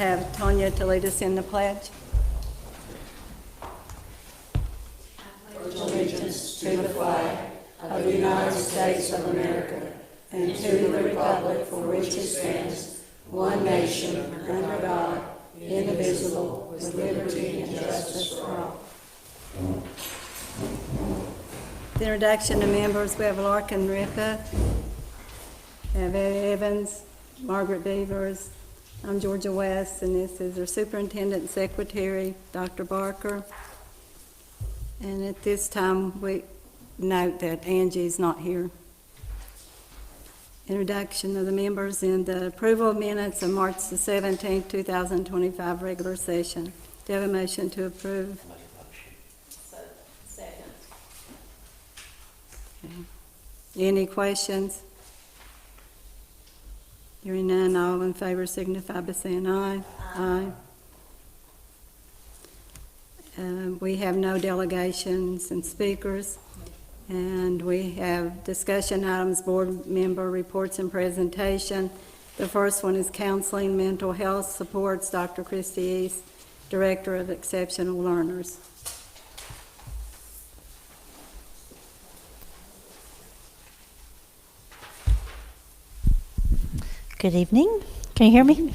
have Tanya to lead us in the pledge. Pledge allegiance to the flag of the United States of America and to the republic for which it stands, one nation, under God, indivisible, with liberty and justice for all. The introduction to members, we have Larkin Ripa, we have Eddie Evans, Margaret Beavers. I'm Georgia West, and this is our Superintendent and Secretary, Dr. Barker. And at this time, we note that Angie's not here. Introduction of the members and the approval of minutes of March the 17th, 2025 regular session. Do you have a motion to approve? Second. Okay. Any questions? Hearing none, all in favor signify by saying aye. Aye. We have no delegations and speakers, and we have discussion items, board member reports and presentation. The first one is counseling, mental health supports, Dr. Christy East, Director of Exceptional Learners. Good evening. Can you hear me?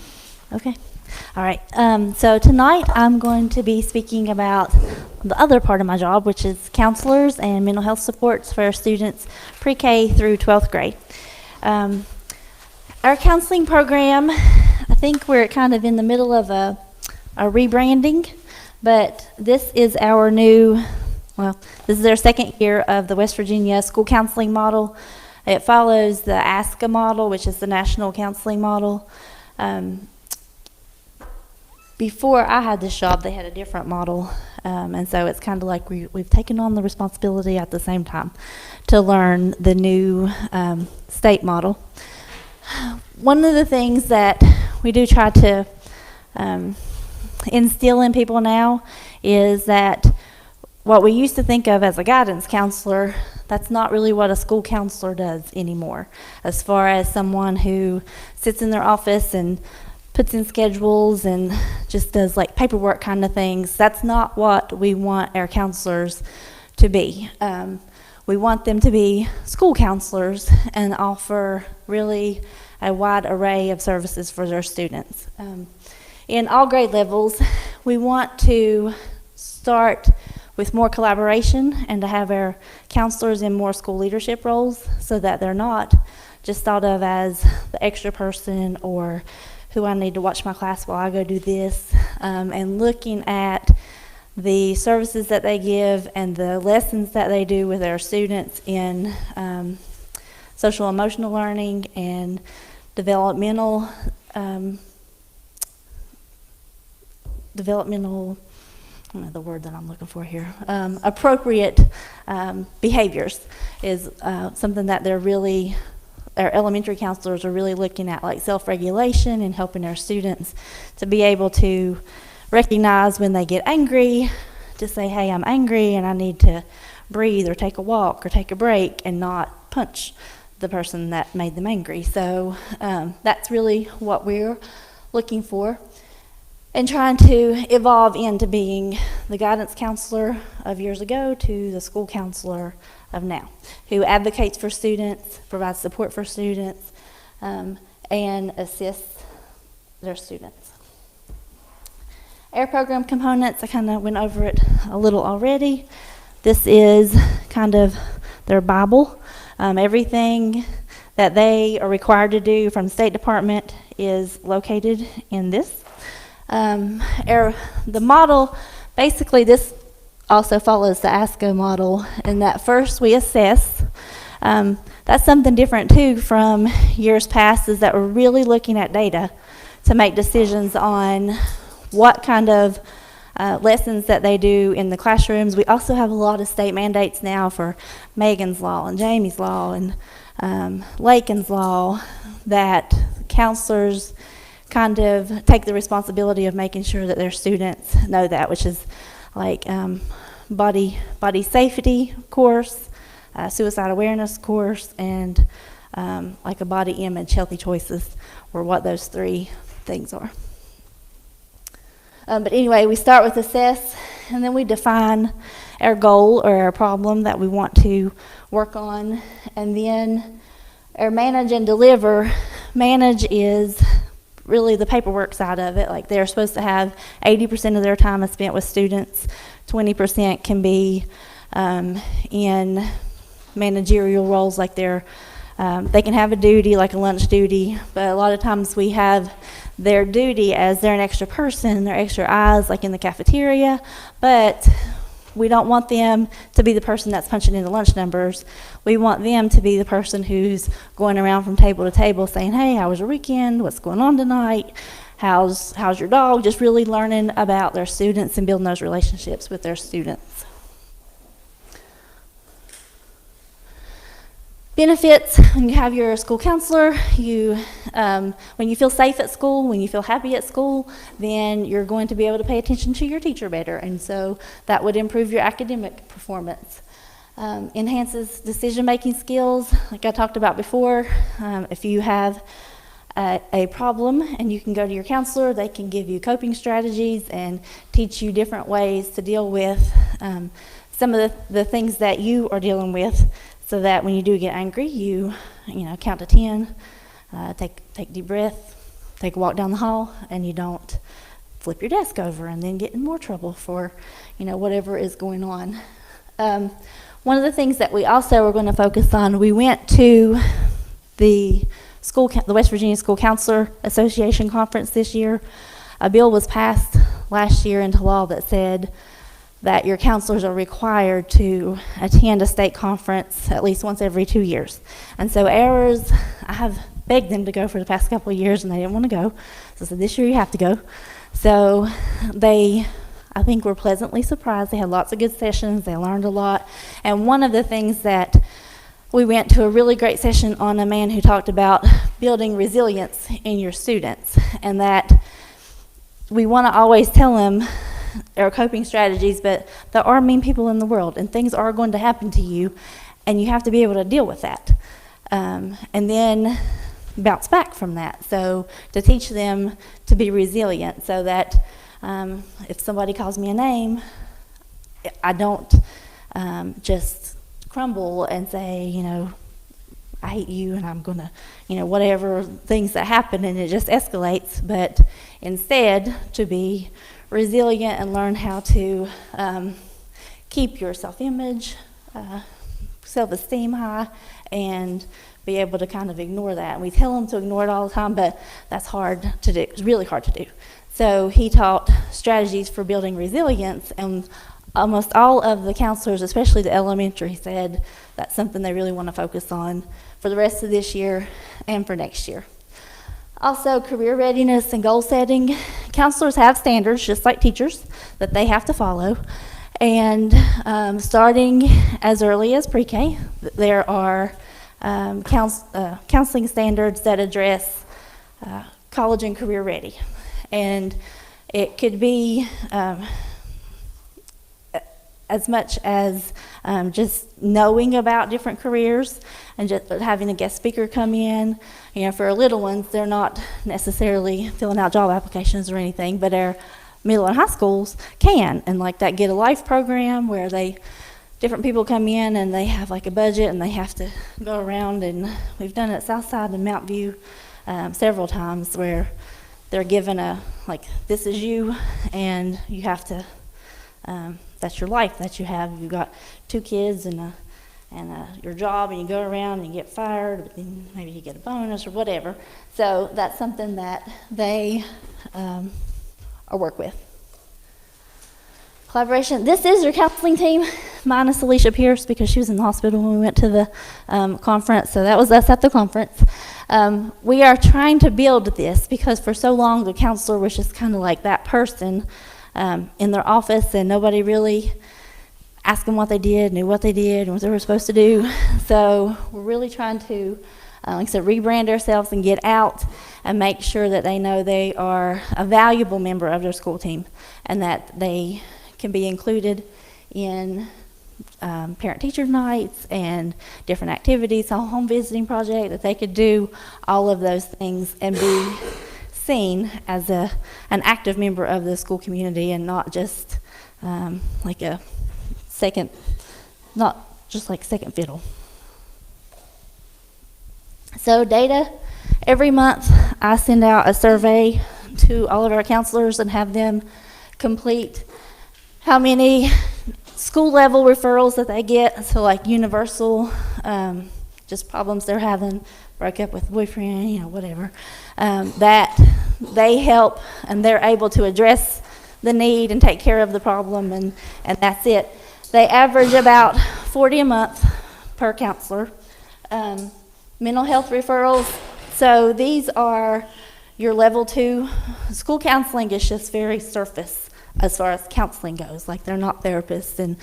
Okay. All right. So tonight I'm going to be speaking about the other part of my job, which is counselors and mental health supports for our students pre-K through 12th grade. Our counseling program, I think we're kind of in the middle of a rebranding, but this is our this is our second year of the West Virginia school counseling model. It follows the ASCA model, which is the national counseling model. Before I had this job, they had a different model, and so it's kind of like we've taken on the responsibility at the same time to learn the new state model. One of the things that we do try to instill in people now is that what we used to think of as a guidance counselor, that's not really what a school counselor does anymore. As far as someone who sits in their office and puts in schedules and just does like paperwork kind of things, that's not what we want our counselors to be. We want them to be school counselors and offer really a wide array of services for their students. In all grade levels, we want to start with more collaboration and to have our counselors in more school leadership roles so that they're not just thought of as the extra person or who I need to watch my class while I go do this, and looking at the services that they give and the lessons that they do with our students in social emotional learning and developmental I don't know the word that I'm looking for here. Appropriate behaviors is something that our elementary counselors are really looking at, like self-regulation and helping our students to be able to recognize when they get angry, to say, hey, I'm angry and I need to breathe or take a walk or take a break and not punch the person that made them angry. So that's really what we're looking for, and trying to evolve into being the guidance counselor of years ago to the school counselor of now, who advocates for students, provides support for students, and assists their students. Our program components, I kind of went over it a little already. This is kind of their Bible. Everything that they are required to do from the State Department is located in this. The model, basically this also follows the ASCO model in that first we assess. That's something different too from years past, is that we're really looking at data to make decisions on what kind of lessons that they do in the classrooms. We also have a lot of state mandates now for Megan's Law and Jamie's Law and Lakin's Law that counselors kind of take the responsibility of making sure that their students know that, which is like body safety course, suicide awareness course, and like a body image, healthy choices, or what those three things are. But anyway, we start with assess, and then we define our goal or our problem that we want to work on, and then our manage and deliver. Manage is really the paperwork side of it. Like, they're supposed to have 80% of their time is spent with students, 20% can be in managerial roles, like they can have a duty, like a lunch duty, but a lot of times we have their duty as they're an extra person, they're extra eyes, like in the cafeteria, but we don't want them to be the person that's punching in the lunch numbers. We want them to be the person who's going around from table to table saying, hey, how was your weekend? What's going on tonight? How's your dog? Just really learning about their students and building those relationships with their students. Benefits: when you have your school counselor, when you feel safe at school, when you feel happy at school, then you're going to be able to pay attention to your teacher better, and so that would improve your academic performance. Enhances decision-making skills, like I talked about before. If you have a problem and you can go to your counselor, they can give you coping strategies and teach you different ways to deal with some of the things that you are dealing with, so that when you do get angry, you count to 10, take deep breath, take a walk down the hall, and you don't flip your desk over and then get in more trouble for whatever is going on. One of the things that we also are going to focus on, we went to the West Virginia School Counselor Association conference this year. A bill was passed last year into law that said that your counselors are required to attend a state conference at least once every 2 years. And so I have begged them to go for the past couple of years, and they didn't want to go. So I said, this year you have to go. So I think, were pleasantly surprised. They had lots of good sessions. They learned a lot. And one of the things that we went to a really great session on a man who talked about building resilience in your students, and that we want to always tell them our coping strategies, but there are mean people in the world, and things are going to happen to you, and you have to be able to deal with that, and then bounce back from that. So to teach them to be resilient, so that if somebody calls me a name, I don't just crumble and say, I hate you, and I'm gonna, whatever things that happen, and it just escalates, but instead to be resilient and learn how to keep your self-image, self-esteem high, and be able to kind of ignore that. And we tell them to ignore it all the time, but that's hard to do. It's really hard to do. So he taught strategies for building resilience, and almost all of the counselors, especially the elementary, said that's something they really want to focus on for the rest of this year and for next year. Also, career readiness and goal setting. Counselors have standards, just like teachers, that they have to follow. And starting as early as pre-K, there are counseling standards that address college and career ready. And it could be as much as just knowing about different careers and just having a guest speaker come in. For our little ones, they're not necessarily filling out job applications or anything, but our middle and high schools can. And like that Get a Life program where different people come in and they have like a budget and they have to go around, and we've done it at Southside and Mount View several times, where they're given this is you, and you have to, that's your life that you have. You've got 2 kids and your job, and you go around and you get fired, but then maybe you get a bonus or whatever. So that's something that they work with. Collaboration. This is your counseling team, minus Alicia Pierce, because she was in the hospital when we went to the conference. So that was us at the conference. We are trying to build this because for so long the counselor was just kind of like that person in their office, and nobody really asked them what they did, knew what they did, and what they were supposed to do. So we're really trying to, like I said, rebrand ourselves and get out and make sure that they know they are a valuable member of their school team, and that they can be included in parent-teacher nights and different activities, a home visiting project, that they could do all of those things and be seen as an active member of the school community and not just like a second, not just like second fiddle. So data, every month I send out a survey to all of our counselors and have them complete how many school level referrals that they get, so like universal, just problems they're having, broke up with a boyfriend, you know, whatever, that they help and they're able to address the need and take care of the problem, and that's it. They average about 40 a month per counselor. Mental health referrals, so these are your level 2. School counseling is just very surface as far as counseling goes, like they're not therapists. And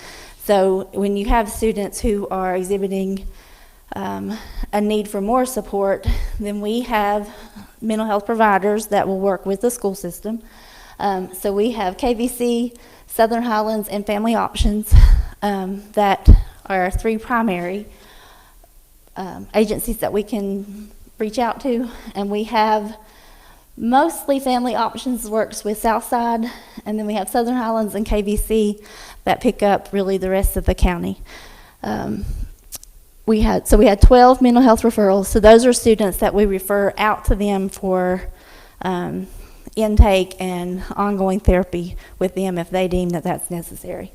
so when you have students who are exhibiting a need for more support, then we have mental health providers that will work with the school system. So we have KVC, Southern Highlands, and Family Options that are 3 primary agencies that we can reach out to. And we have mostly Family Options works with Southside, and then we have Southern Highlands and KVC that pick up really the rest of the county. We had 12 mental health referrals. So those are students that we refer out to them for intake and ongoing therapy with them if they deem that that's necessary.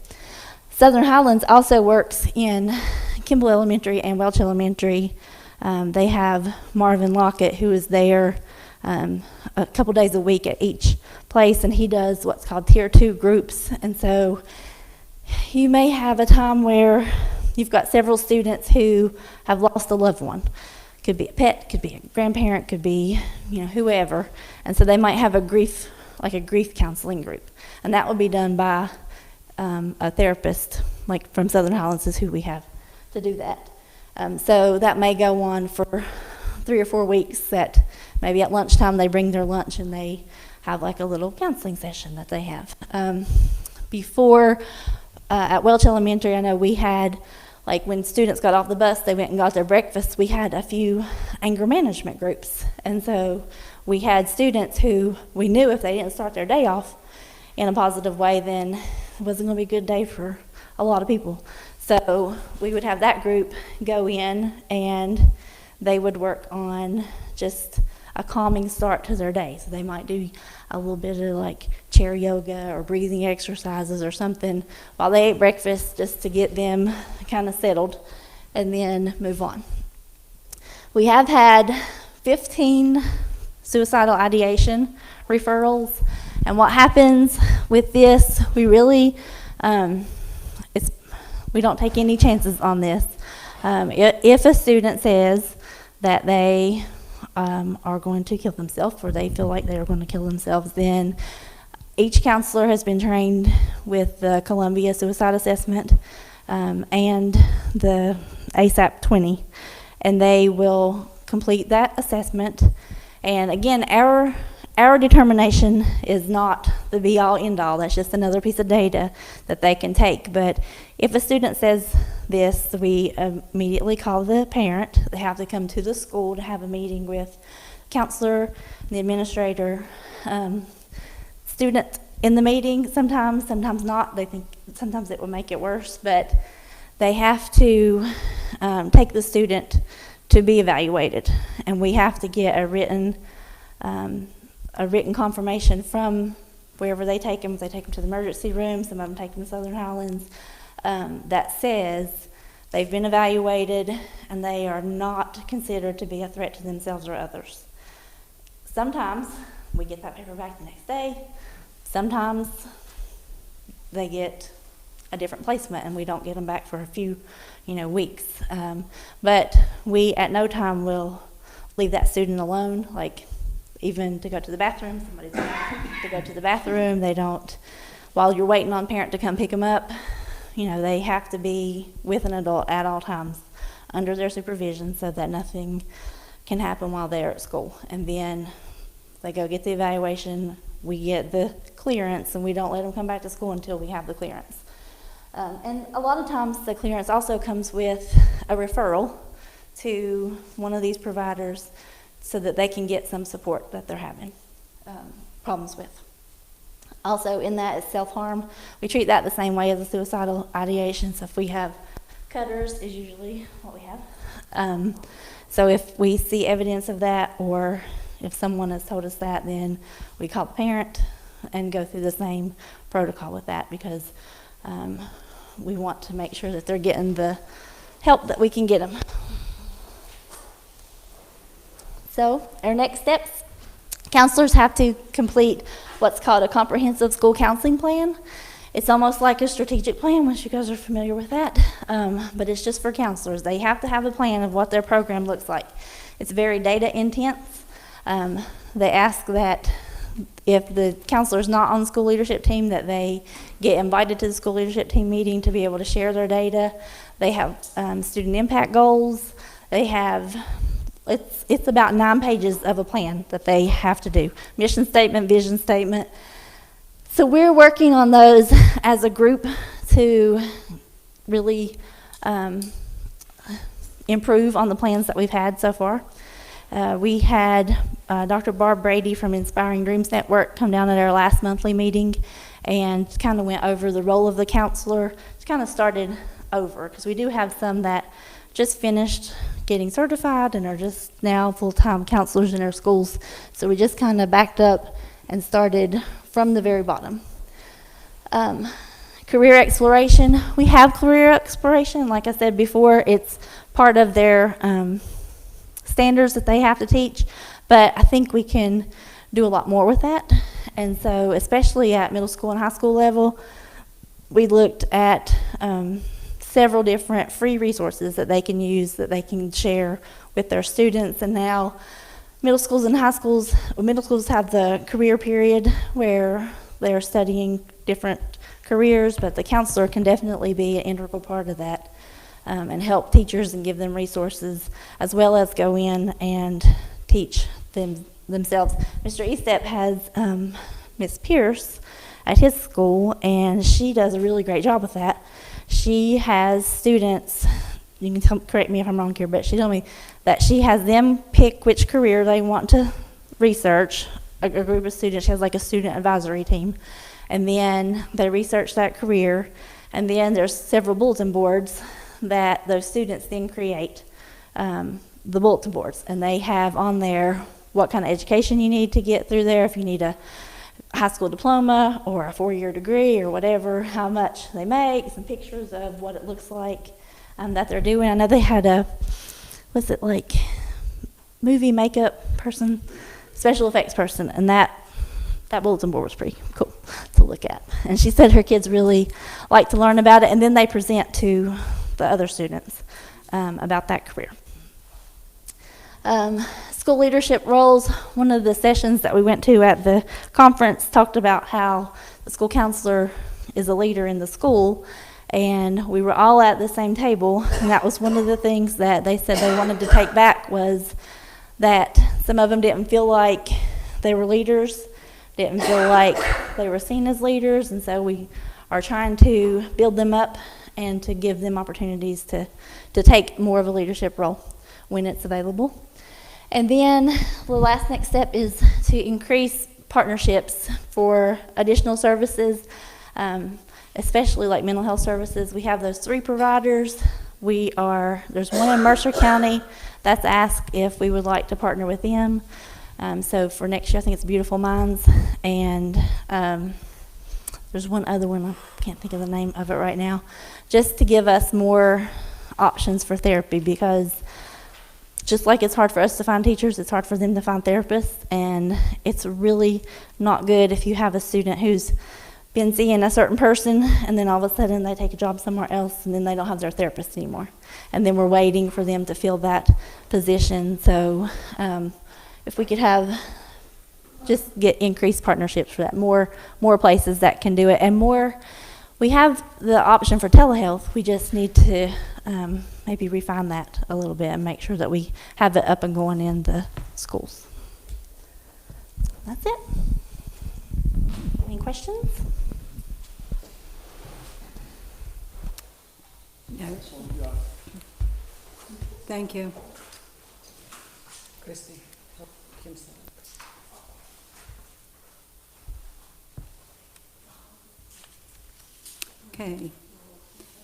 Southern Highlands also works in Kimball Elementary and Welch Elementary. They have Marvin Lockett, who is there a couple days a week at each place, and he does what's called tier 2 groups. And so you may have a time where you've got several students who have lost a loved one. Could be a pet, could be a grandparent, could be, you know, whoever. And so they might have a grief counseling group. And that would be done by a therapist, like from Southern Highlands is who we have to do that. So that may go on for 3 or 4 weeks, that maybe at lunchtime they bring their lunch and they have like a little counseling session that they have. Before, at Welch Elementary, I know we had, like when students got off the bus, they went and got their breakfast, we had a few anger management groups. And so we had students who we knew if they didn't start their day off in a positive way, then it wasn't going to be a good day for a lot of people. So we would have that group go in and they would work on just a calming start to their day. So they might do a little bit of like chair yoga or breathing exercises or something while they ate breakfast, just to get them kind of settled and then move on. We have had 15 suicidal ideation referrals, and what happens with this, we really we don't take any chances on this. If a student says that they are going to kill themselves, or they feel like they are going to kill themselves, then each counselor has been trained with the Columbia Suicide Assessment and the ASAP 20, and they will complete that assessment. And again, our determination is not the be-all, end-all. That's just another piece of data that they can take. But if a student says this, we immediately call the parent. They have to come to the school to have a meeting with the counselor, the administrator. Student in the meeting, sometimes not. They think sometimes it will make it worse, but they have to take the student to be evaluated, and we have to get a written confirmation from wherever they take them. They take them to the emergency room, some of them take them to Southern Highlands, that says they've been evaluated and they are not considered to be a threat to themselves or others. Sometimes we get that paper back the next day. Sometimes they get a different placement and we don't get them back for a few, weeks. But we at no time will leave that student alone, like even to go to the bathroom. Somebody's to go to the bathroom. They don't, while you're waiting on parent to come pick them up, they have to be with an adult at all times under their supervision so that nothing can happen while they're at school. And then they go get the evaluation, we get the clearance, and we don't let them come back to school until we have the clearance. And a lot of times the clearance also comes with a referral to one of these providers so that they can get some support that they're having. problems with. Also, in that is self-harm. We treat that the same way as a suicidal ideation. So if we have cutters, is usually what we have. So if we see evidence of that, or if someone has told us that, then we call the parent and go through the same protocol with that, because we want to make sure that they're getting the help that we can get them. So our next steps, counselors have to complete what's called a comprehensive school counseling plan. It's almost like a strategic plan, once you guys are familiar with that, but it's just for counselors. They have to have a plan of what their program looks like. It's very data intense. They ask that if the counselor is not on the school leadership team, that they get invited to the school leadership team meeting to be able to share their data. They have student impact goals. They have, it's about 9 pages of a plan that they have to do. Mission statement, vision statement. So we're working on those as a group to really improve on the plans that we've had so far. We had Dr. Barb Brady from Inspiring Dreams Network come down at our last monthly meeting and kind of went over the role of the counselor. It's kind of started over, because we do have some that just finished getting certified and are just now full-time counselors in our schools. So we just kind of backed up and started from the very bottom. Career exploration. We have career exploration. Like I said before, it's part of their standards that they have to teach, but I think we can do a lot more with that. And so, especially at middle school and high school level, we looked at several different free resources that they can use, that they can share with their students. And now middle schools and high schools, middle schools have the career period where they're studying different careers, but the counselor can definitely be an integral part of that, and help teachers and give them resources, as well as go in and teach them themselves. Mr. Estep has Miss Pierce at his school, and she does a really great job with that. She has students, you can correct me if I'm wrong here, but she told me that she has them pick which career they want to research, a group of students. She has like a student advisory team, and then they research that career, and then there's several bulletin boards that those students then create, the bulletin boards, and they have on there what kind of education you need to get through there, if you need a high school diploma or a 4-year degree or whatever, how much they make, some pictures of what it looks like that they're doing. I know they had a, what's it like, movie makeup person, special effects person, and that bulletin board was pretty cool to look at. And she said her kids really like to learn about it, and then they present to the other students about that career. School leadership roles. One of the sessions that we went to at the conference talked about how the school counselor is a leader in the school, and we were all at the same table, and that was one of the things that they said they wanted to take back, was that some of them didn't feel like they were leaders, didn't feel like they were seen as leaders, and so we are trying to build them up and to give them opportunities to take more of a leadership role when it's available. And then the last next step is to increase partnerships for additional services, especially like mental health services. We have those 3 providers. There's one in Mercer County that's asked if we would like to partner with them. So for next year, I think it's Beautiful Minds, and there's one other one, I can't think of the name of it right now, just to give us more options for therapy, because just like it's hard for us to find teachers, it's hard for them to find therapists, and it's really not good if you have a student who's been seeing a certain person and then all of a sudden they take a job somewhere else and then they don't have their therapist anymore. And then we're waiting for them to fill that position. So if we could get increased partnerships for that, more places that can do it, and more, we have the option for telehealth. We just need to maybe refine that a little bit and make sure that we have it up and going in the schools. That's it. Any questions? No. Thank you. Christy, help Kim sign. Okay.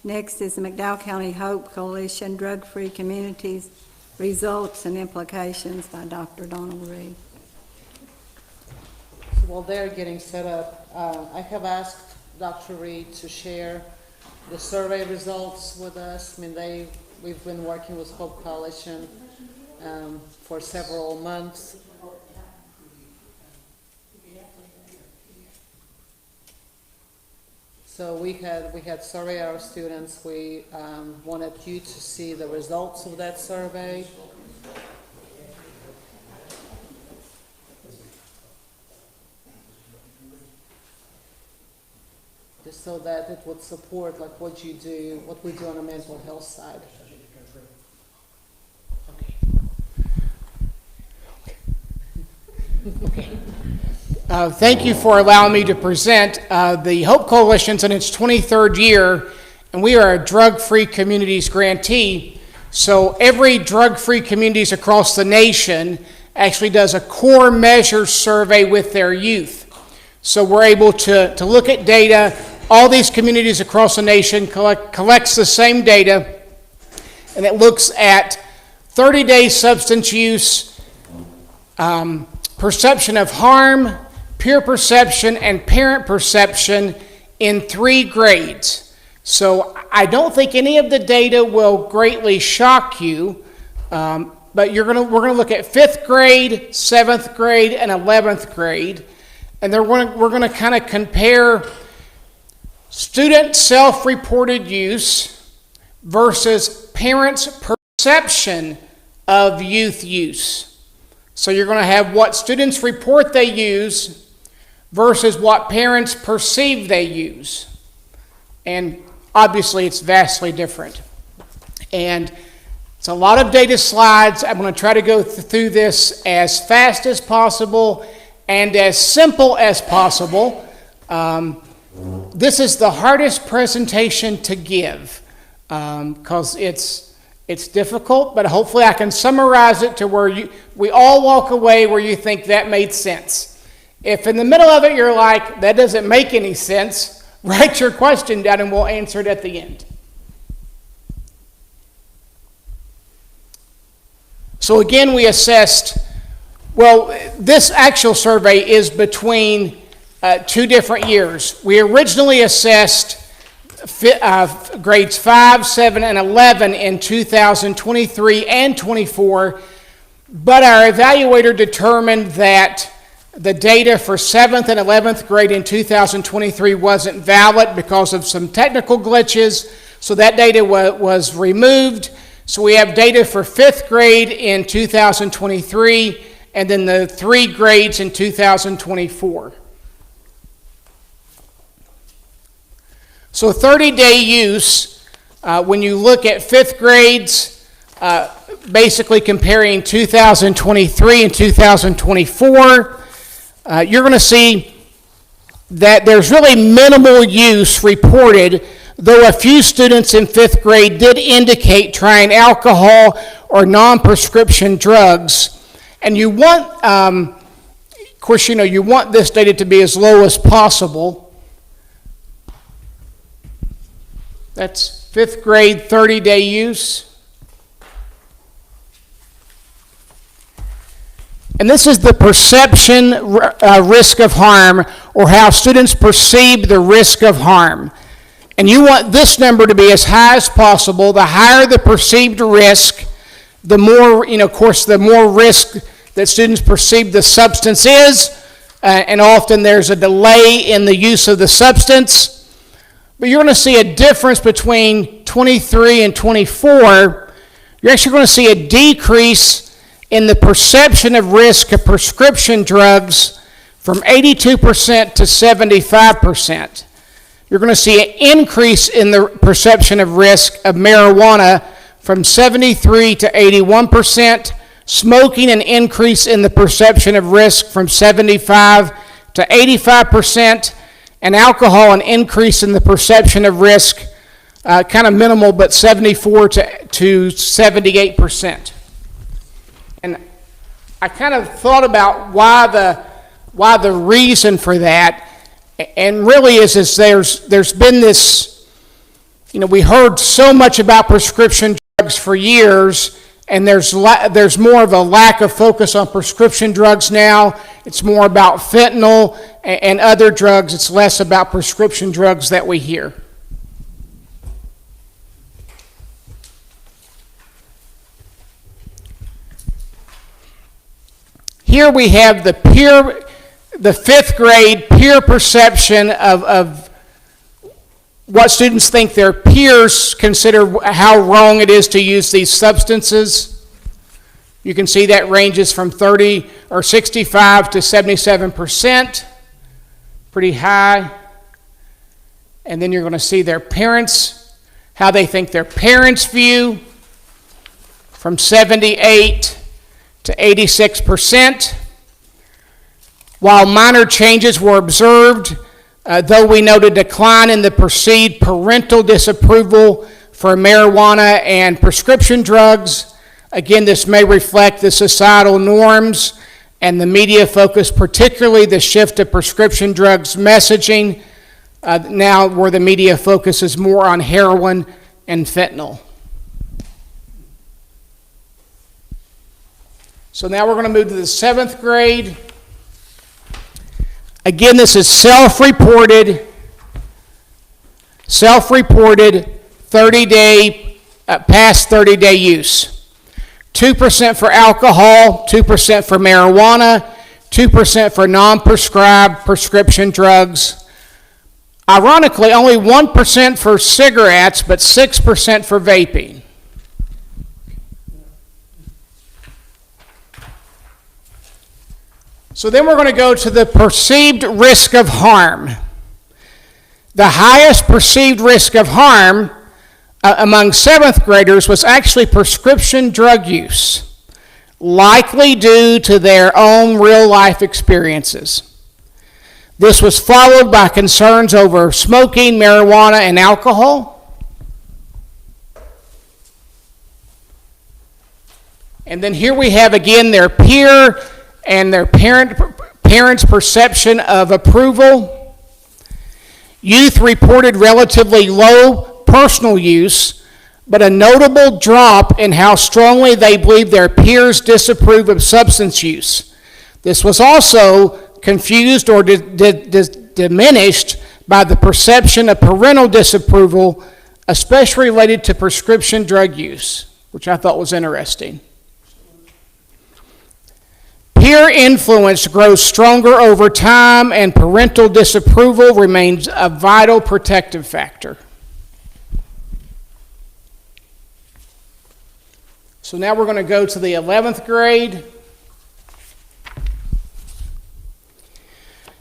Next is the McDowell County Hope Coalition Drug-Free Communities Results and Implications by Dr. Donald Reed. While they're getting set up, I have asked Dr. Reed to share the survey results with us. I mean, we've been working with Hope Coalition for several months. So we had surveyed our students. We wanted you to see the results of that survey. Just so that it would support like what we do on the mental health side. Thank you for allowing me to present. The Hope Coalition's in its 23rd year, and we are a drug-free communities grantee. So every drug-free communities across the nation actually does a core measure survey with their youth. So we're able to look at data. All these communities across the nation collects the same data, and it looks at 30-day substance use, perception of harm, peer perception, and parent perception in 3 grades. So I don't think any of the data will greatly shock you, but we're going to look at 5th grade, 7th grade, and 11th grade, and we're going to kind of compare student self-reported use versus parents' perception of youth use. So you're going to have what students report they use versus what parents perceive they use. And obviously it's vastly different. And it's a lot of data slides. I'm going to try to go through this as fast as possible and as simple as possible. This is the hardest presentation to give because it's difficult, but hopefully I can summarize it to where we all walk away where you think that made sense. If in the middle of it you're like, that doesn't make any sense, write your question down and we'll answer it at the end. So again, we assessed, well, this actual survey is between 2 different years. We originally assessed grades 5, 7, and 11 in 2023 and 24, but our evaluator determined that the data for 7th and 11th grade in 2023 wasn't valid because of some technical glitches, so that data was removed. So we have data for 5th grade in 2023 and then the 3 grades in 2024. So 30-day use, when you look at 5th grades, basically comparing 2023 and 2024, you're going to see that there's really minimal use reported, though a few students in 5th grade did indicate trying alcohol or non-prescription drugs. And you want, of course, you want this data to be as low as possible. That's 5th grade 30-day use. And this is the perception risk of harm, or how students perceive the risk of harm. And you want this number to be as high as possible. The higher the perceived risk, the more, of course, the more risk that students perceive the substance is, and often there's a delay in the use of the substance. But you're going to see a difference between 23 and 24. You're actually going to see a decrease in the perception of risk of prescription drugs from 82% to 75%. You're going to see an increase in the perception of risk of marijuana from 73 to 81%, smoking an increase in the perception of risk from 75 to 85%, and alcohol an increase in the perception of risk, kind of minimal, but 74 to 78%. And I kind of thought about why the reason for that, and really is there's been this We heard so much about prescription drugs for years, and there's more of a lack of focus on prescription drugs now. It's more about fentanyl and other drugs. It's less about prescription drugs that we hear. Here we have the fifth grade peer perception of what students think their peers consider how wrong it is to use these substances. You can see that ranges from 30 or 65 to 77%, pretty high. And then you're going to see their parents, how they think their parents view, from 78 to 86%. While minor changes were observed, though we note a decline in the perceived parental disapproval for marijuana and prescription drugs, again, this may reflect the societal norms and the media focus, particularly the shift to prescription drugs messaging, now where the media focuses more on heroin and fentanyl. So now we're going to move to the seventh grade. Again, this is self-reported 30-day, past 30-day use. 2% for alcohol, 2% for marijuana, 2% for non-prescribed prescription drugs. Ironically, only 1% for cigarettes, but 6% for vaping. So then we're going to go to the perceived risk of harm. The highest perceived risk of harm among seventh graders was actually prescription drug use, likely due to their own real-life experiences. This was followed by concerns over smoking, marijuana, and alcohol. And then here we have again their peer and their parents' perception of approval. Youth reported relatively low personal use, but a notable drop in how strongly they believe their peers disapprove of substance use. This was also confused or diminished by the perception of parental disapproval, especially related to prescription drug use, which I thought was interesting. Peer influence grows stronger over time, and parental disapproval remains a vital protective factor. So now we're going to go to the 11th grade.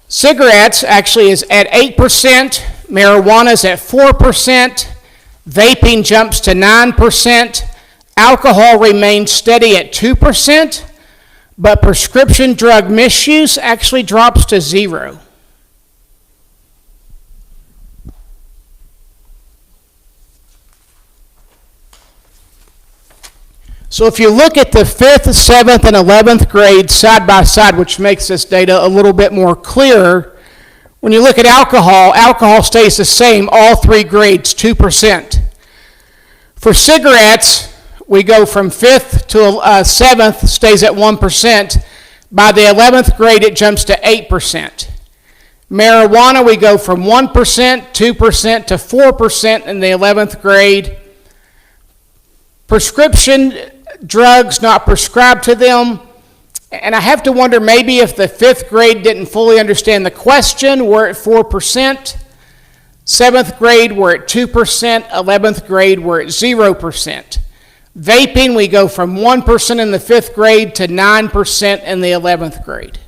Cigarettes actually is at 8%, marijuana is at 4%, vaping jumps to 9%, alcohol remains steady at 2%, but prescription drug misuse actually drops to 0. So if you look at the 5th, 7th, and 11th grades side by side, which makes this data a little bit more clear, when you look at alcohol, alcohol stays the same, all 3 grades, 2%. For cigarettes, we go from 5th to 7th, stays at 1%. By the 11th grade, it jumps to 8%. Marijuana, we go from 1%, 2% to 4% in the 11th grade. Prescription drugs not prescribed to them. And I have to wonder, maybe if the 5th grade didn't fully understand the question, we're at 4%. 7th grade, we're at 2%. 11th grade, we're at 0%. Vaping, we go from 1% in the 5th grade to 9% in the 11th grade.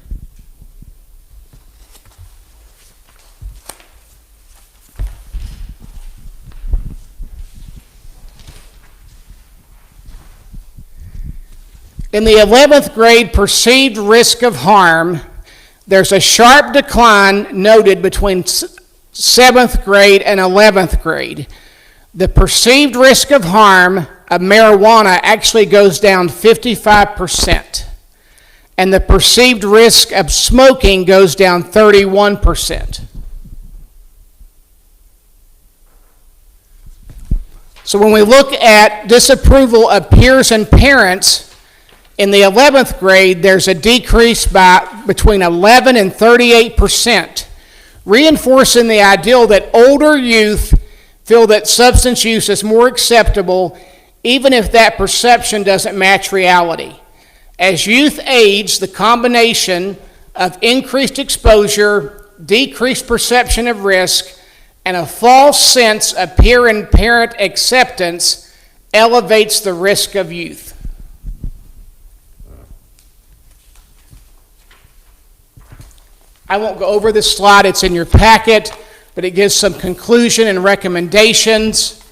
In the 11th grade perceived risk of harm, there's a sharp decline noted between 7th grade and 11th grade. The perceived risk of harm of marijuana actually goes down 55%, and the perceived risk of smoking goes down 31%. So when we look at disapproval of peers and parents, in the 11th grade, there's a decrease by between 11 and 38%, reinforcing the ideal that older youth feel that substance use is more acceptable, even if that perception doesn't match reality. As youth age, the combination of increased exposure, decreased perception of risk, and a false sense of peer and parent acceptance elevates the risk of youth. I won't go over this slide, it's in your packet, but it gives some conclusion and recommendations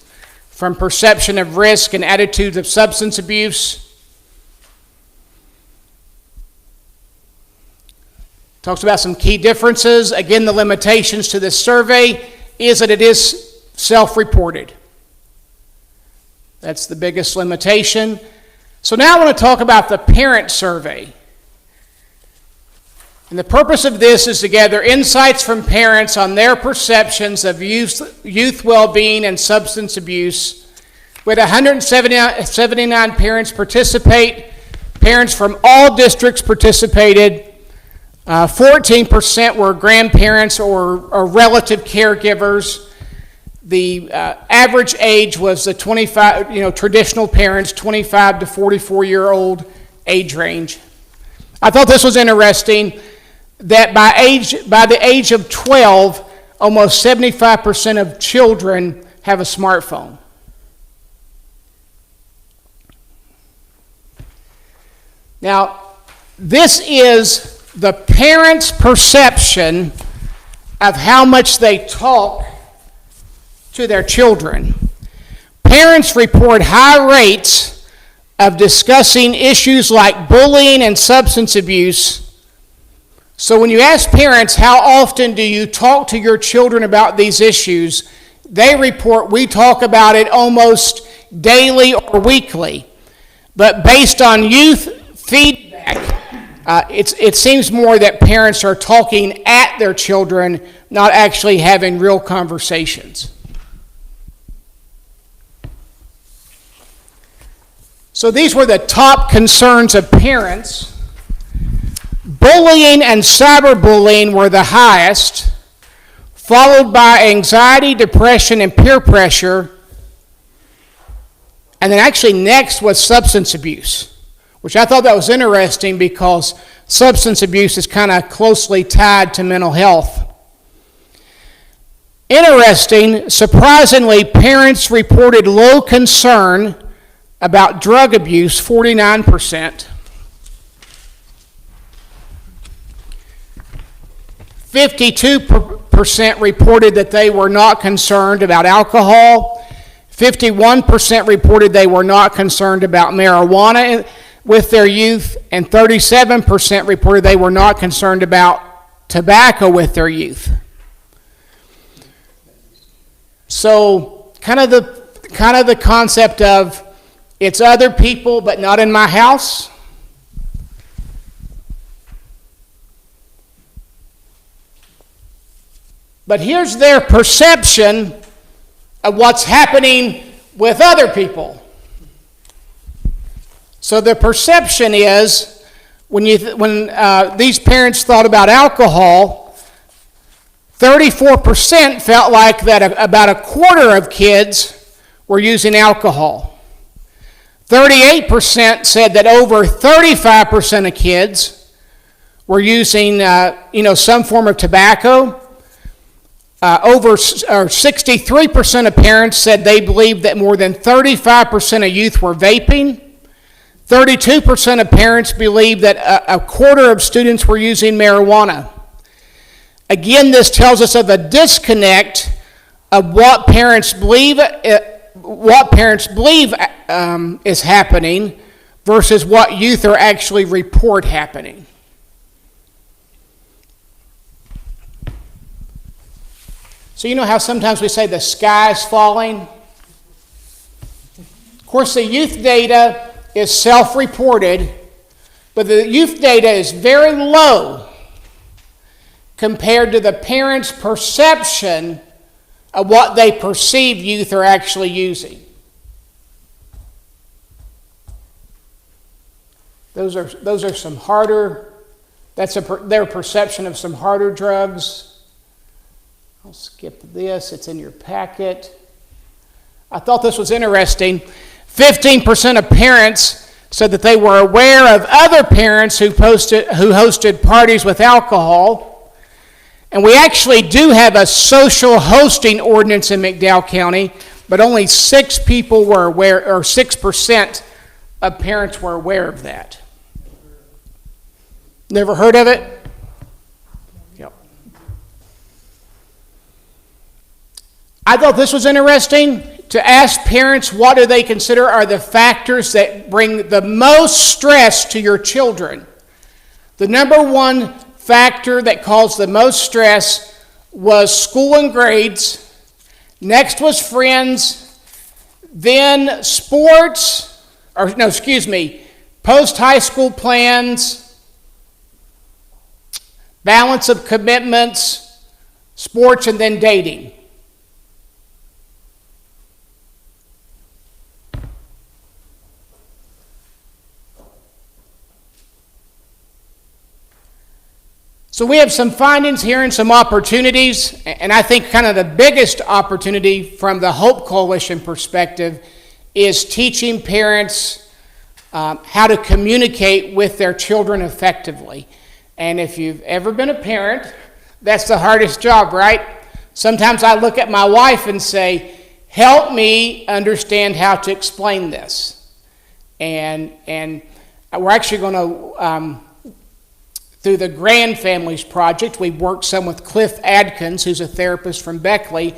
from perception of risk and attitudes of substance abuse. Talks about some key differences. Again, the limitations to this survey is that it is self-reported. That's the biggest limitation. So now I want to talk about the parent survey. And the purpose of this is to gather insights from parents on their perceptions of youth well-being and substance abuse. We had 179 parents participate. Parents from all districts participated. 14% were grandparents or relative caregivers. The average age was the 25, traditional parents, 25 to 44-year-old age range. I thought this was interesting that by the age of 12, almost 75% of children have a smartphone. Now, this is the parents' perception of how much they talk to their children. Parents report high rates of discussing issues like bullying and substance abuse. So when you ask parents, how often do you talk to your children about these issues, they report we talk about it almost daily or weekly. But based on youth feedback, it seems more that parents are talking at their children, not actually having real conversations. So these were the top concerns of parents. Bullying and cyberbullying were the highest, followed by anxiety, depression, and peer pressure. And then actually next was substance abuse, which I thought that was interesting because substance abuse is kind of closely tied to mental health. Interesting, surprisingly, parents reported low concern about drug abuse, 49%. 52% reported that they were not concerned about alcohol. 51% reported they were not concerned about marijuana with their youth, and 37% reported they were not concerned about tobacco with their youth. So kind of the concept of it's other people but not in my house. But here's their perception of what's happening with other people. So the perception is, when these parents thought about alcohol, 34% felt like that about a quarter of kids were using alcohol. 38% said that over 35% of kids were using some form of tobacco. Over 63% of parents said they believed that more than 35% of youth were vaping. 32% of parents believed that a quarter of students were using marijuana. Again, this tells us of a disconnect of what parents believe is happening versus what youth are actually report happening. So you know how sometimes we say the sky's falling? Of course, the youth data is self-reported, but the youth data is very low compared to the parents' perception of what they perceive youth are actually using. Those are some harder, their perception of some harder drugs. I'll skip this, it's in your packet. I thought this was interesting. 15% of parents said that they were aware of other parents who hosted parties with alcohol. And we actually do have a social hosting ordinance in McDowell County, but only 6 people were aware, or 6% of parents were aware of that. Never heard of it? Yep. I thought this was interesting, to ask parents what do they consider are the factors that bring the most stress to your children. The number one factor that caused the most stress was school and grades. Next was friends. Then sports, post-high school plans, balance of commitments, sports, and then dating. So we have some findings here and some opportunities, and I think kind of the biggest opportunity from the Hope Coalition perspective is teaching parents how to communicate with their children effectively. And if you've ever been a parent, that's the hardest job, right? Sometimes I look at my wife and say, help me understand how to explain this. And we're actually going to... through the Grand Families Project, we've worked some with Cliff Adkins, who's a therapist from Beckley.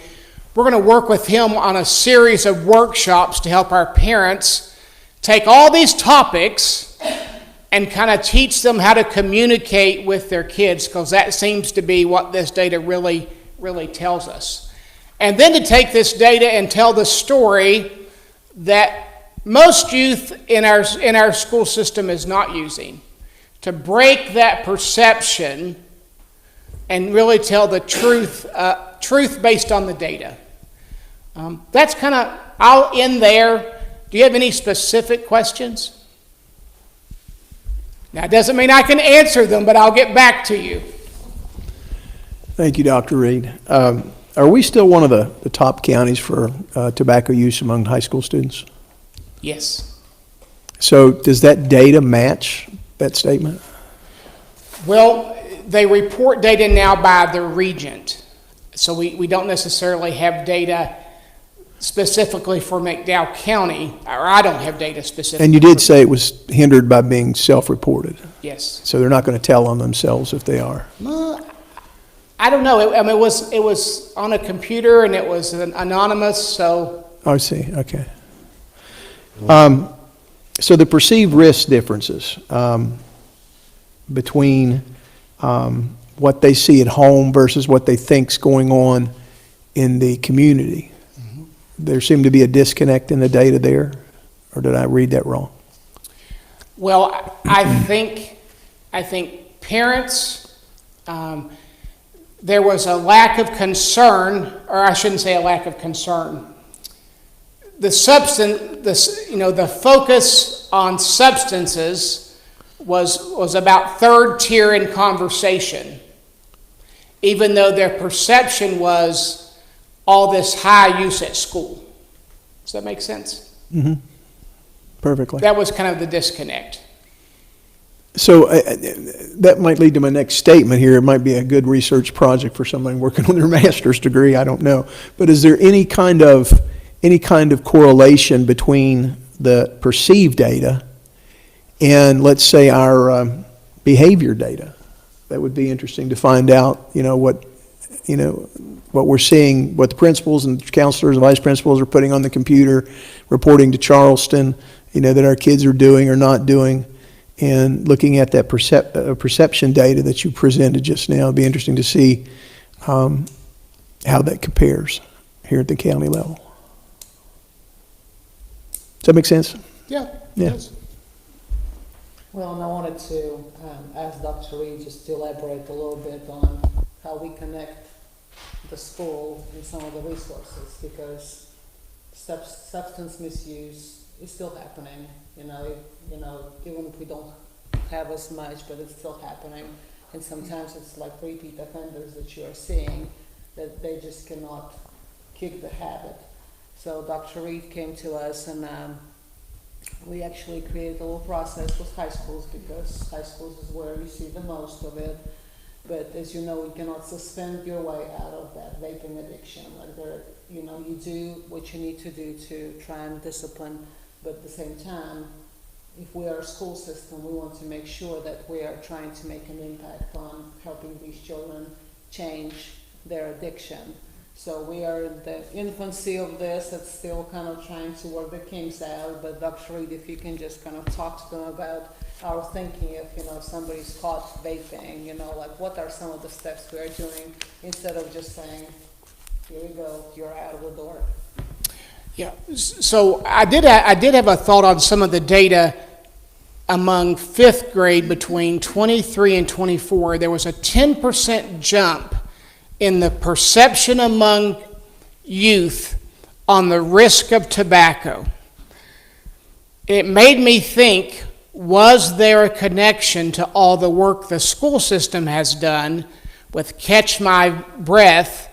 We're going to work with him on a series of workshops to help our parents take all these topics and kind of teach them how to communicate with their kids, because that seems to be what this data really, really tells us. And then to take this data and tell the story that most youth in our school system is not using, to break that perception and really tell the truth based on the data. That's kind of, I'll end there. Do you have any specific questions? Now, it doesn't mean I can answer them, but I'll get back to you. Thank you, Dr. Reed. Are we still one of the top counties for tobacco use among high school students? Yes. So does that data match that statement? Well, they report data now by the regent. So we don't necessarily have data specifically for McDowell County, or I don't have data specifically. And you did say it was hindered by being self-reported. Yes. So they're not going to tell on themselves if they are. I don't know. It was on a computer and it was anonymous, so. I see, okay. So the perceived risk differences between what they see at home versus what they think's going on in the community. Mm-hmm. There seemed to be a disconnect in the data there, or did I read that wrong? Well, I think parents, there was a lack of concern, or I shouldn't say a lack of concern. The focus on substances was about third tier in conversation, even though their perception was all this high use at school. Does that make sense? Mm-hmm. Perfectly. That was kind of the disconnect. So that might lead to my next statement here. It might be a good research project for someone working on their master's degree. I don't know. But is there any kind of correlation between the perceived data and, let's say, our behavior data? That would be interesting to find out, what we're seeing, what the principals and counselors and vice principals are putting on the computer, reporting to Charleston, that our kids are doing or not doing, and looking at that perception data that you presented just now. It'd be interesting to see how that compares here at the county level. Does that make sense? Yeah. Yeah. Yes. Well, and I wanted to ask Dr. Reed just to elaborate a little bit on how we connect the school and some of the resources, because substance misuse is still happening. Even if we don't have as much, but it's still happening. And sometimes it's like repeat offenders that you are seeing, that they just cannot kick the habit. So Dr. Reed came to us, and we actually created a little process with high schools, because high schools is where you see the most of it. But as you know, you cannot suspend your way out of that vaping addiction. Like you do what you need to do to try and discipline, but at the same time, if we are a school system, we want to make sure that we are trying to make an impact on helping these children change their addiction. So we are in the infancy of this. It's still kind of trying to work the kinks out. But Dr. Reed, if you can just kind of talk to them about our thinking, if somebody's caught vaping, like what are some of the steps we are doing, instead of just saying, here you go, you're out of the door. Yeah, so I did have a thought on some of the data among fifth grade between 23 and 24. There was a 10% jump in the perception among youth on the risk of tobacco. It made me think, was there a connection to all the work the school system has done with Catch My Breath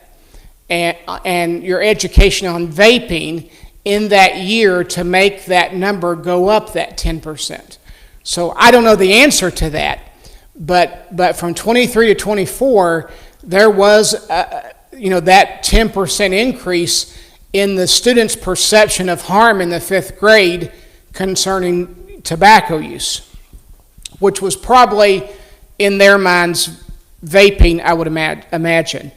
and your education on vaping in that year to make that number go up that 10%? So I don't know the answer to that, but from 23 to 24, there was that 10% increase in the students' perception of harm in the fifth grade concerning tobacco use, which was probably in their minds vaping, I would imagine.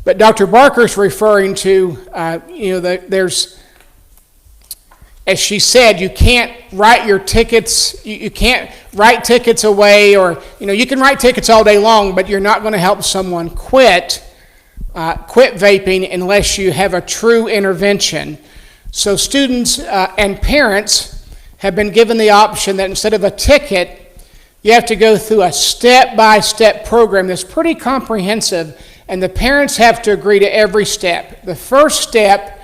But Dr. Barker's referring to, there's, as she said, you can't write your tickets, you can't write tickets away, or, you can write tickets all day long, but you're not going to help someone quit vaping unless you have a true intervention. So students and parents have been given the option that instead of a ticket, you have to go through a step-by-step program that's pretty comprehensive, and the parents have to agree to every step. The first step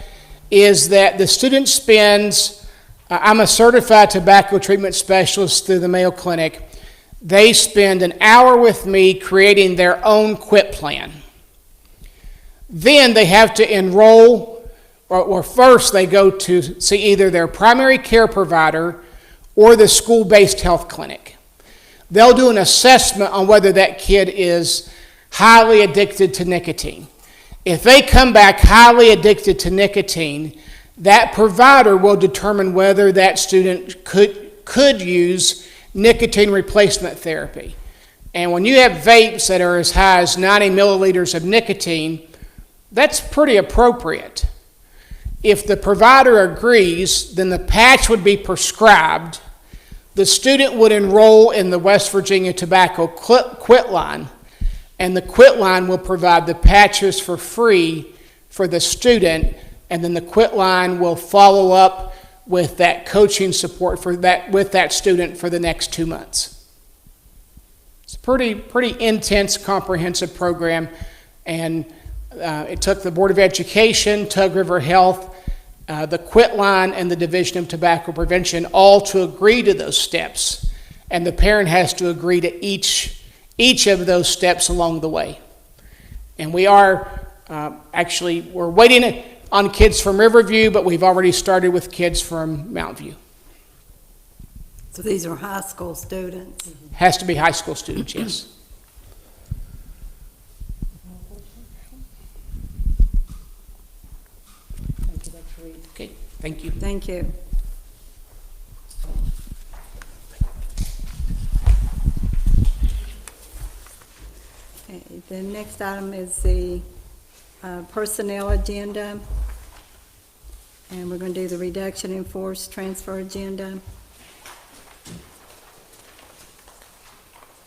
is that the student spends, I'm a certified tobacco treatment specialist through the Mayo Clinic, they spend an hour with me creating their own quit plan. Then they have to enroll, or first they go to see either their primary care provider or the school-based health clinic. They'll do an assessment on whether that kid is highly addicted to nicotine. If they come back highly addicted to nicotine, that provider will determine whether that student could use nicotine replacement therapy. And when you have vapes that are as high as 90 milliliters of nicotine, that's pretty appropriate. If the provider agrees, then the patch would be prescribed. The student would enroll in the West Virginia Tobacco Quit Line, and the Quit Line will provide the patches for free for the student, and then the Quit Line will follow up with that coaching support with that student for the next 2 months. It's a pretty intense, comprehensive program, and it took the Board of Education, Tug River Health, the Quit Line, and the Division of Tobacco Prevention all to agree to those steps, and the parent has to agree to each of those steps along the way. And we are we're waiting on kids from Riverview, but we've already started with kids from Mountain View. So these are high school students. Has to be high school students, yes. Thank you, Dr. Reed. Okay, thank you. Thank you. Okay, the next item is the personnel agenda. And we're going to do the reduction in force transfer agenda.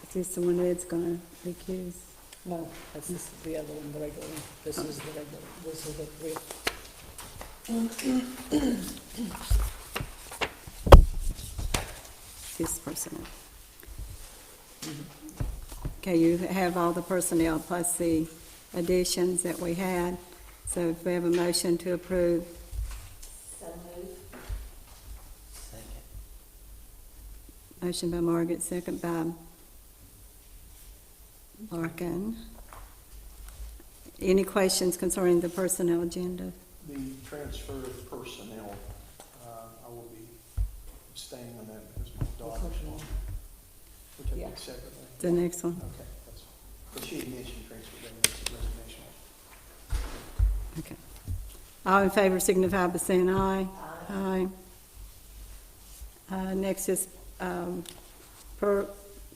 Is this the one that's going to recuse? No, this is the other one, the regular one. This is the regular, this is the three. This personnel. Okay, you have all the personnel plus the additions that we had. So if we have a motion to approve. Motion by Margaret, second by Larkin. Any questions concerning the personnel agenda? The transfer of personnel, I will be abstaining on that because my daughter's on. We'll take Yeah. it separately. The next one? Okay, that's, but she had mentioned transfer, resignation. Okay. All in favor signify by saying aye. Aye. Next is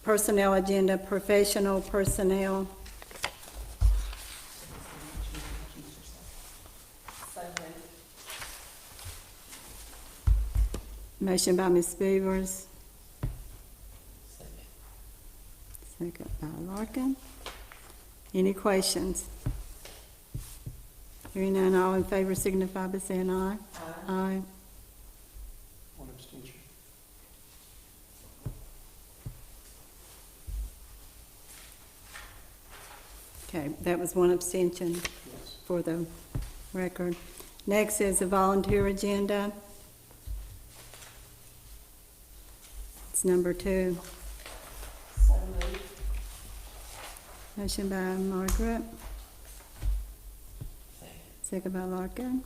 personnel agenda, professional personnel. Motion by Ms. Beavers. Second by Larkin. Any questions? Hearing none, all in favor signify by saying aye. Aye. One abstention. Okay, that was one abstention Yes. for the record. Next is the volunteer agenda. It's number 2. Motion by Margaret. Second by Larkin.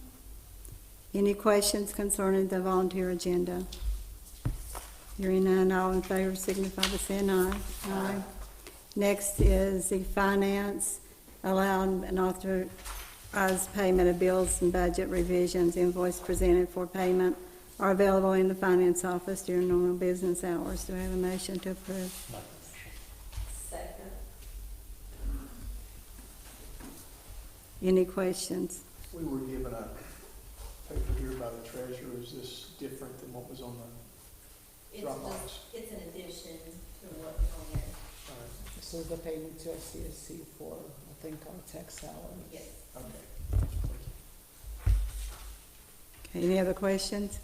Any questions concerning the volunteer agenda? Hearing none, all in favor signify by saying aye. Aye. Next is the finance, allowed and authorized payment of bills and budget revisions. Invoice presented for payment are available in the finance office during normal business hours. Do I have a motion to approve? Second. Any questions? We were given a paper here by the treasurer. Is this different than what was on the Dropbox? It's an addition to what's on there. All right. This is the payment to SCSC for, I think, our tax salary. Yes. Okay. Okay, any other questions?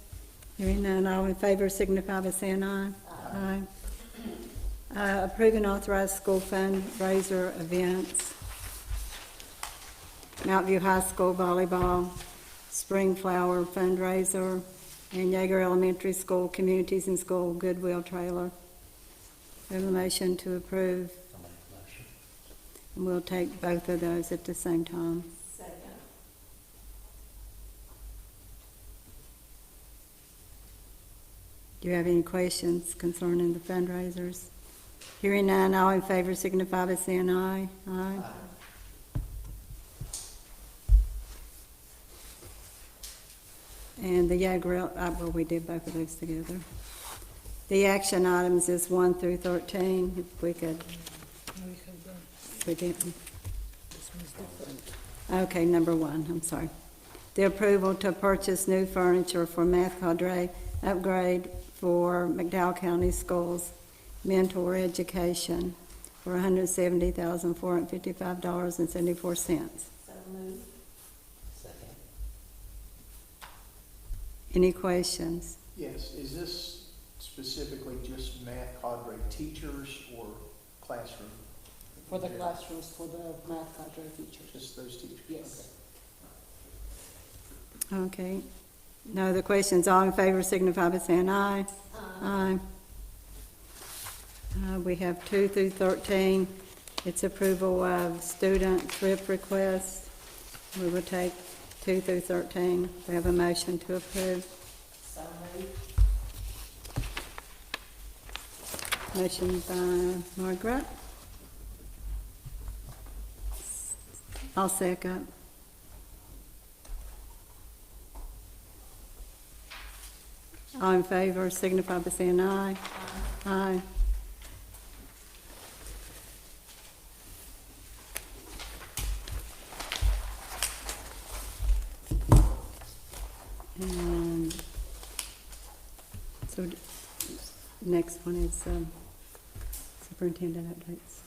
Hearing none, all in favor signify by saying aye. Aye. Approve and authorize school fundraiser events. Mount View High School volleyball, spring flower fundraiser, and Yeager Elementary School Communities and School Goodwill Trailer. We have a motion to approve. And we'll take both of those at the same time. Second. Do you have any questions concerning the fundraisers? Hearing none, all in favor signify by saying aye. Aye. And the Yeager, well, we did both of those together. The action items is 1 through 13, if we could, We have done, we didn't. this one's different. Okay, number 1, I'm sorry. The approval to purchase new furniture for math cadre upgrade for McDowell County Schools mentor education for $170,455.74. So moved. Second. Any questions? Yes, is this specifically just math cadre teachers or classroom? For the classrooms, for the math cadre teachers. Just those teachers? Yes. Okay. No other questions? All in favor signify by saying aye. Aye. We have 2 through 13. It's approval of student trip requests. We will take 2 through 13. We have a motion to approve. So moved. Motion by Margaret. I'll second. All in favor signify by saying aye. Aye. And so next one is superintendent updates.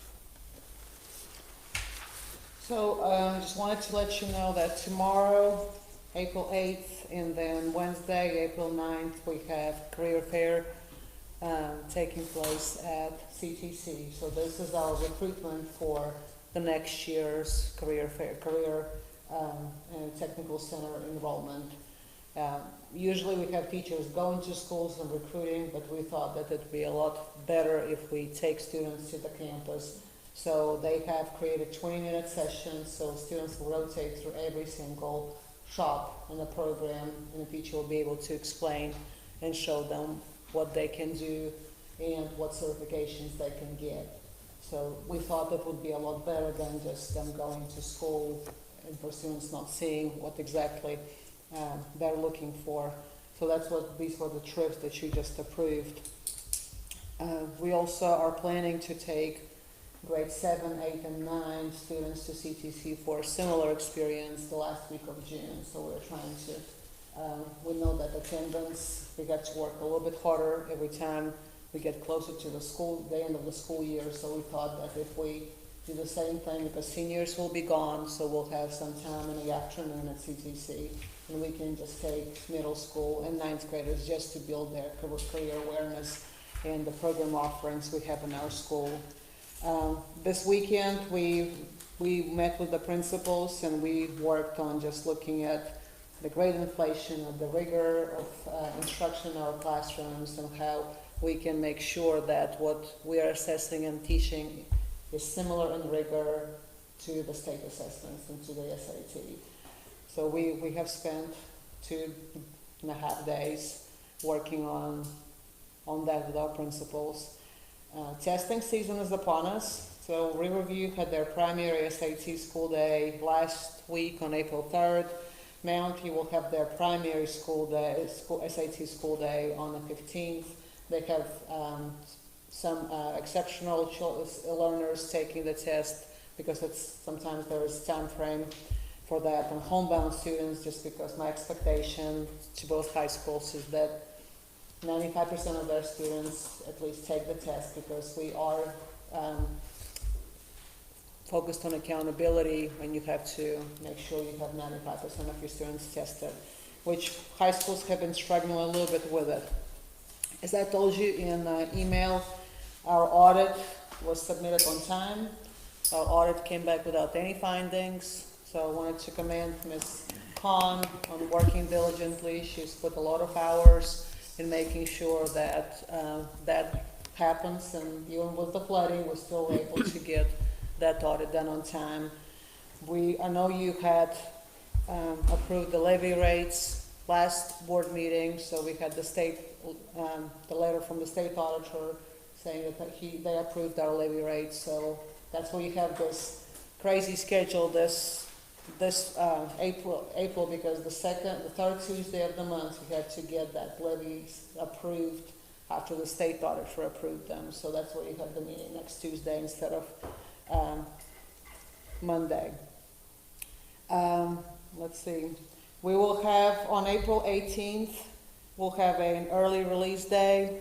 So, I just wanted to let you know that tomorrow, April 8th, and then Wednesday, April 9th, we have career fair taking place at CTC. So this is our recruitment for the next year's career fair, and technical center enrollment. Usually we have teachers going to schools and recruiting, but we thought that it'd be a lot better if we take students to the campus. So they have created 20-minute sessions, so students will rotate through every single shop in the program, and the teacher will be able to explain and show them what they can do and what certifications they can get. So we thought that would be a lot better than just them going to school and for students not seeing what exactly they're looking for. So these were the trips that you just approved. We also are planning to take grade 7, 8, and 9 students to CTC for a similar experience the last week of June. So we're trying to, we know that attendance, we got to work a little bit harder every time we get closer to the end of the school year. So we thought that if we do the same thing, because seniors will be gone, so we'll have some time in the afternoon at CTC, and we can just take middle school and 9th graders just to build their career awareness and the program offerings we have in our school. This weekend, we met with the principals and we worked on just looking at the grade inflation, of the rigor of instruction in our classrooms, and how we can make sure that what we are assessing and teaching is similar in rigor to the state assessments and to the SAT. So we have spent 2.5 days working on that with our principals. Testing season is upon us. So Riverview had their primary SAT school day last week on April 3rd. Mount View will have their primary SAT school day on the 15th. They have some exceptional learners taking the test because sometimes there is time frame for that, and homebound students, just because my expectation to both high schools is that 95% of their students at least take the test, because we are focused on accountability, and you have to make sure you have 95% of your students tested, which high schools have been struggling a little bit with it. As I told you in email, our audit was submitted on time. Our audit came back without any findings, so I wanted to commend Ms. Khan on working diligently. She's put a lot of hours in making sure that that happens, and even with the flooding, we're still able to get that audit done on time. I know you had approved the levy rates last board meeting, so we had the letter from the state auditor saying that they approved our levy rates. So that's why you have this crazy schedule this April, because the third Tuesday of the month you had to get that levies approved after the state auditor approved them. So that's why you have the meeting next Tuesday instead of Monday. Let's see. We will have on April 18th, we'll have an early release day,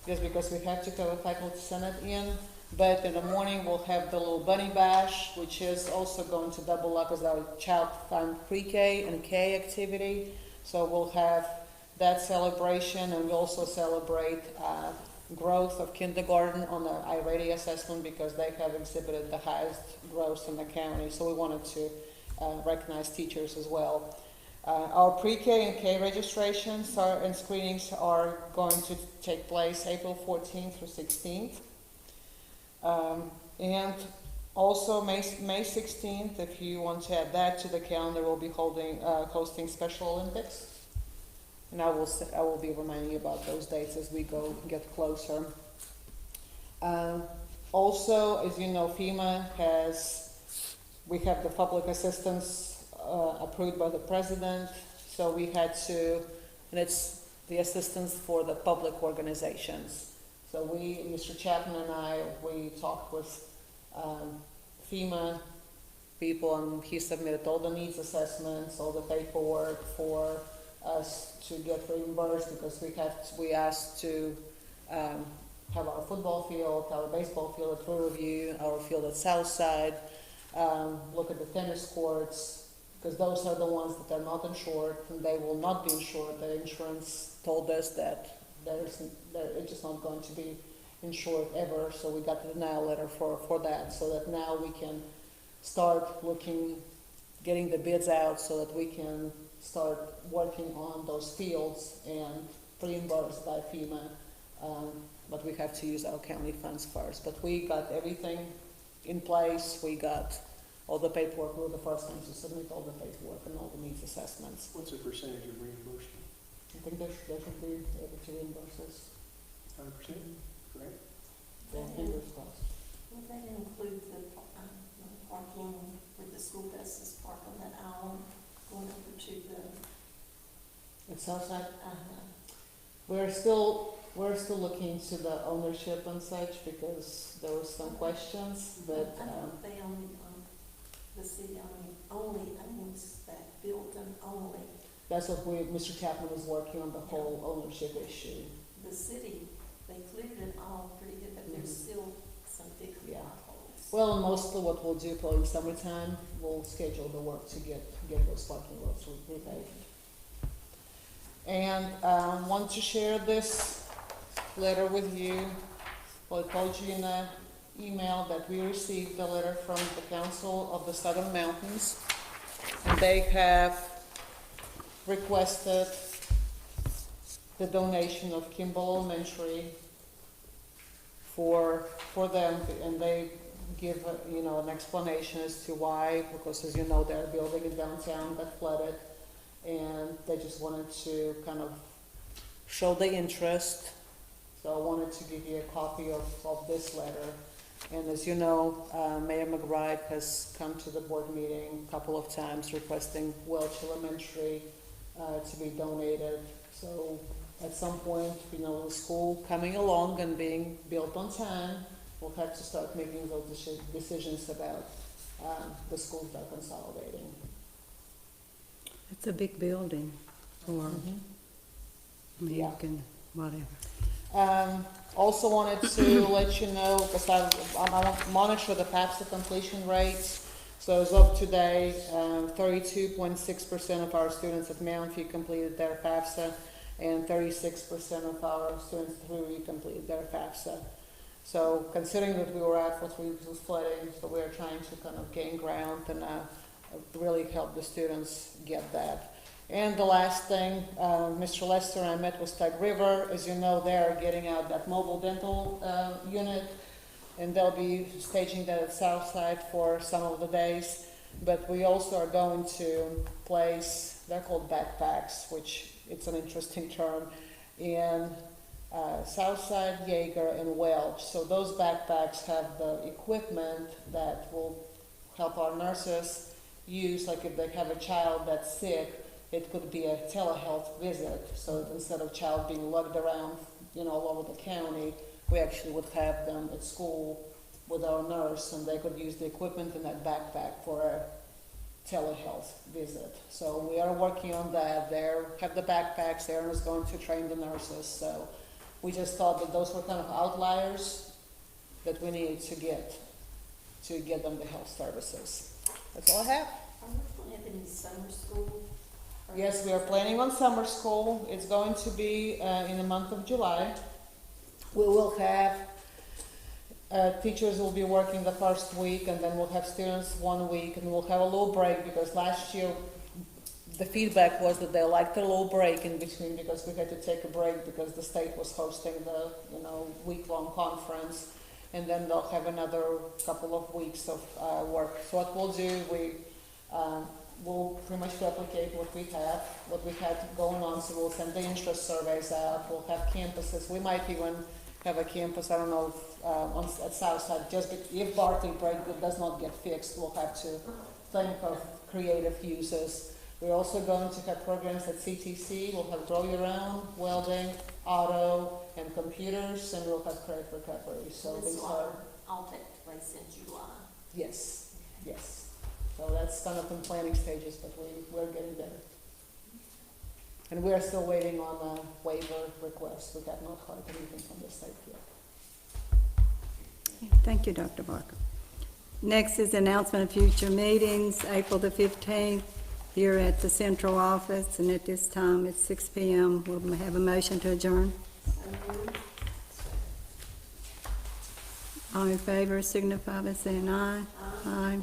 just because we have to have a faculty senate in. But in the morning, we'll have the little bunny bash, which is also going to double up as our child fund pre-K and K activity. So we'll have that celebration, and we also celebrate growth of kindergarten on the iReady assessment, because they have exhibited the highest growth in the county. So we wanted to recognize teachers as well. Our pre-K and K registrations and screenings are going to take place April 14th through 16th. And also May 16th, if you want to add that to the calendar, we'll be hosting Special Olympics. And I will be reminding you about those dates as we get closer. Also, as you know, FEMA we have the public assistance approved by the president, so we had to, and it's the assistance for the public organizations. So Mr. Chapman and I, we talked with FEMA people, and he submitted all the needs assessments, all the paperwork for us to get reimbursed, because we asked to have our football field, our baseball field at Riverview, our field at Southside, look at the tennis courts, because those are the ones that are not insured, and they will not be insured. The insurance told us that it's just not going to be insured ever, so we got the denial letter for that, so that now we can start looking getting the bids out so that we can start working on those fields and reimbursed by FEMA. But we have to use our county funds first. But we got everything in place. We got all the paperwork. We were the first ones to submit all the paperwork and all the needs assessments. What's the percentage of reimbursement? I think they should be able to reimburse us. 100%, correct? Yeah, fingers crossed. Will that include the parking with the school buses park on that island going over to the, It's outside. We're still looking into the ownership and such because there were some questions, but, I thought they only, the city only owns that building only. that's what Mr. Chapman was working on, the whole ownership issue. The city, they cleared it all pretty good, but there's Mhm. still some big Yeah. potholes. Well, and mostly what we'll do probably in summertime, we'll schedule the work to get those parking lots repaved. And, want to share this letter with you. Well, I told you in the email that we received a letter from the Council of the Southern Mountains, and they have requested the donation of Kimball Elementary for them, and they give, an explanation as to why, because as you know, their building in downtown got flooded, and they just wanted to kind of show the interest. So I wanted to give you a copy of this letter. And as you know, Mayor McBride has come to the board meeting a couple of times requesting Welch Elementary to be donated. So at some point, the school coming along and being built on time, we'll have to start making those decisions about the schools that are consolidating. It's a big building, or, I mean, you Yeah. can, whatever. Also wanted to let you know, because I monitor the FAFSA completion rates. So as of today, 32.6% of our students at Mountain View completed their FAFSA, and 36% of our students at Louis completed their FAFSA. So considering that we were at for 3 weeks of flooding, so we are trying to kind of gain ground and really help the students get that. And the last thing, Mr. Lester and I met with Tug River. As you know, they're getting out that mobile dental unit, and they'll be staging that at Southside for some of the days. But we also are going to place, they're called backpacks, which it's an interesting term, in Southside, Jaeger, and Welch. So those backpacks have the equipment that will help our nurses use, like if they have a child that's sick, it could be a telehealth visit. So instead of child being lugged around, all over the county, we actually would have them at school with our nurse, and they could use the equipment in that backpack for a telehealth visit. So we are working on that. They have the backpacks. Aaron is going to train the nurses. So we just thought that those were kind of outliers that we needed to get them the health services. That's all I have. Are we going to have any summer school? Yes, we are planning on summer school. It's going to be in the month of July. We will have teachers will be working the first week, and then we'll have students 1 week, and we'll have a little break because last year the feedback was that they liked a little break in between because we had to take a break because the state was hosting the week-long conference, and then they'll have another couple of weeks of work. So what we'll do, we'll pretty much replicate what we had going on. So we'll send the interest surveys out. We'll have campuses. We might even have a campus, I don't know, at Southside. Just if Bartley break does not get fixed, we'll have to think of creative uses. We're also going to have programs at CTC. We'll have grow your own, welding, auto, and computers, and we'll have credit recovery. So This these will are, all take place in July. yes. So that's kind of in planning stages, but we're getting there. And we're still waiting on a waiver request. We have not heard anything from the state yet. Thank you, Dr. Barker. Next is announcement of future meetings, April the 15th, here at the central office, and at this time it's 6 p.m. We'll have a motion to adjourn. All in favor signify by saying aye. Aye.